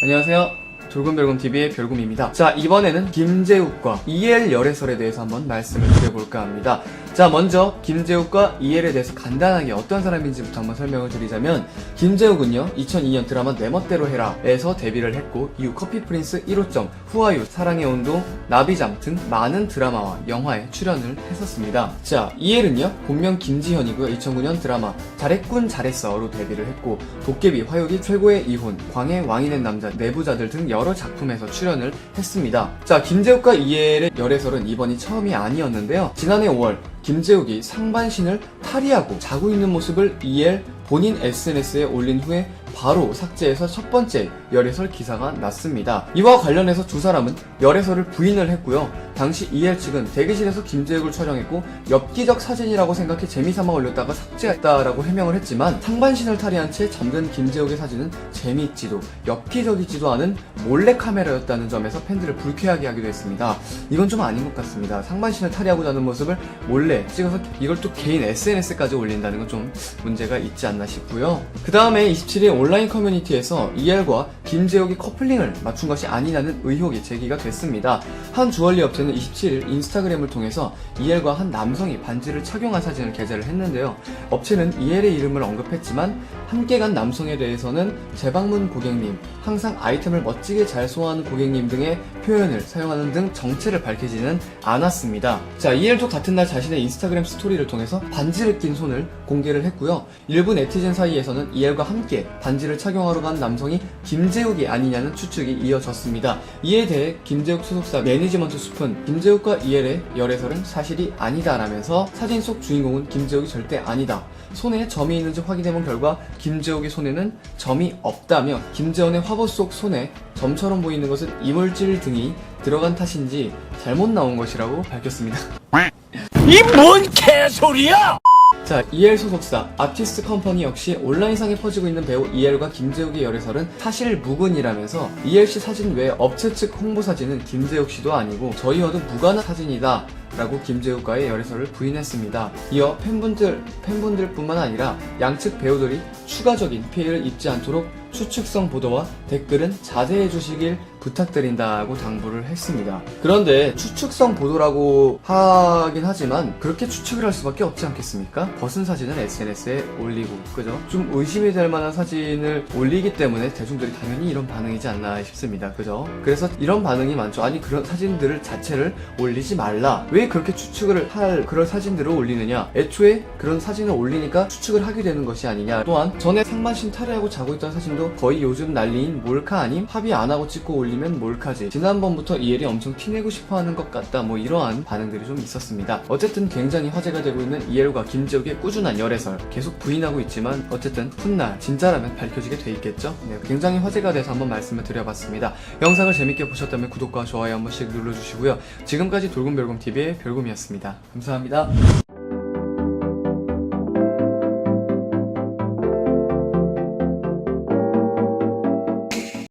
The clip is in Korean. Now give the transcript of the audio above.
안녕하세요. 돌곰별곰TV의 별곰입니다. 자, 이번에는 김재욱과 이엘 열애설에 대해서 한번 말씀을 드려볼까 합니다. 자, 먼저 김재욱과 이엘에 대해서 간단하게 어떤 사람인지부터 한번 설명을 드리자면, 김재욱은요 2002년 드라마 내 멋대로 해라 에서 데뷔를 했고, 이후 커피 프린스 1호점, 후아유, 사랑의 온도, 나비잠 등 많은 드라마와 영화에 출연을 했었습니다. 자, 이엘은요 본명 김지현이고요. 2009년 드라마 잘했군 잘했어로 데뷔를 했고, 도깨비, 화요기, 최고의 이혼, 광해, 왕이 된 남자, 내부자들 등 여러 작품에서 출연을 했습니다. 자, 김재욱과 이엘의 열애설은 이번이 처음이 아니었는데요. 지난해 5월 김재욱이 상반신을 탈의하고 자고 있는 모습을 이엘 본인 SNS에 올린 후에 바로 삭제해서 첫 번째 열애설 기사가 났습니다. 이와 관련해서 두 사람은 열애설을 부인을 했고요. 당시 이엘 측은 대기실에서 김재욱을 촬영했고 엽기적 사진이라고 생각해 재미삼아 올렸다가 삭제했다라고 해명을 했지만, 상반신을 탈의한 채 잠든 김재욱의 사진은 재미있지도 엽기적이지도 않은 몰래카메라였다는 점에서 팬들을 불쾌하게 하기도 했습니다. 이건 좀 아닌 것 같습니다. 상반신을 탈의하고 자는 모습을 몰래 찍어서 이걸 또 개인 SNS까지 올린다는 건 좀 문제가 있지 않나 싶고요. 그 다음에 27일 온라인 커뮤니티에서 이엘과 김재욱이 커플링을 맞춘 것이 아니냐는 의혹이 제기가 됐습니다. 한 주얼리 업체는 27일 인스타그램을 통해서 이엘과 한 남성이 반지를 착용한 사진을 게재를 했는데요. 업체는 이엘의 이름을 언급했지만 함께 간 남성에 대해서는 재방문 고객님, 항상 아이템을 멋지게 잘 소화하는 고객님 등의 표현을 사용하는 등 정체를 밝히지는 않았습니다. 자, 이엘도 같은 날 자신의 인스타그램 스토리를 통해서 반지를 낀 손을 공개를 했고요. 일부 네티즌 사이에서는 이엘과 함께 반지를 착용하러 간 남성이 김재욱이 아니냐는 추측이 이어졌습니다. 이에 대해 김재욱 소속사 매니지먼트 숲은 김재욱과 이엘의 열애설은 사실이 아니다라면서 사진 속 주인공은 김재욱이 절대 아니다, 손에 점이 있는지 확인해본 결과 김재욱의 손에는 점이 없다며, 김재원의 화보 속 손에 점처럼 보이는 것은 이물질 등이 들어간 탓인지 잘못 나온 것이라고 밝혔습니다. 이 뭔 개소리야! 자, 이엘 소속사 아티스트 컴퍼니 역시 온라인상에 퍼지고 있는 배우 이엘과 김재욱의 열애설은 사실 무근이라면서, 이엘씨 사진 외 업체 측 홍보 사진은 김재욱씨도 아니고 저희와도 무관한 사진이다 라고 김재욱과의 열애설을 부인했습니다. 이어 팬분들뿐만 아니라 양측 배우들이 추가적인 피해를 입지 않도록 추측성 보도와 댓글은 자제해 주시길 부탁드린다고 당부를 했습니다. 그런데 추측성 보도라고 하긴 하지만 그렇게 추측을 할 수밖에 없지 않겠습니까? 벗은 사진을 SNS에 올리고, 그죠? 좀 의심이 될 만한 사진을 올리기 때문에 대중들이 당연히 이런 반응이지 않나 싶습니다. 그죠? 그래서 이런 반응이 많죠. 아니, 그런 사진들을 자체를 올리지 말라, 왜 그렇게 추측을 할 그런 사진들을 올리느냐, 애초에 그런 사진을 올리니까 추측을 하게 되는 것이 아니냐. 또한 전에 상반신 탈의하고 자고 있던 사진도 거의 요즘 난리인 몰카 아님, 합의 안 하고 찍고 올리면 몰카지, 지난번부터 이엘이 엄청 티내고 싶어하는 것 같다, 뭐 이러한 반응들이 좀 있었습니다. 어쨌든 굉장히 화제가 되고 있는 이엘과 김재욱의 꾸준한 열애설 계속 부인하고 있지만, 어쨌든 훗날 진짜라면 밝혀지게 돼 있겠죠. 네, 굉장히 화제가 돼서 한번 말씀을 드려봤습니다. 영상을 재밌게 보셨다면 구독과 좋아요 한 번씩 눌러주시고요. 지금까지 돌곰별곰TV의 별곰이었습니다. 감사합니다.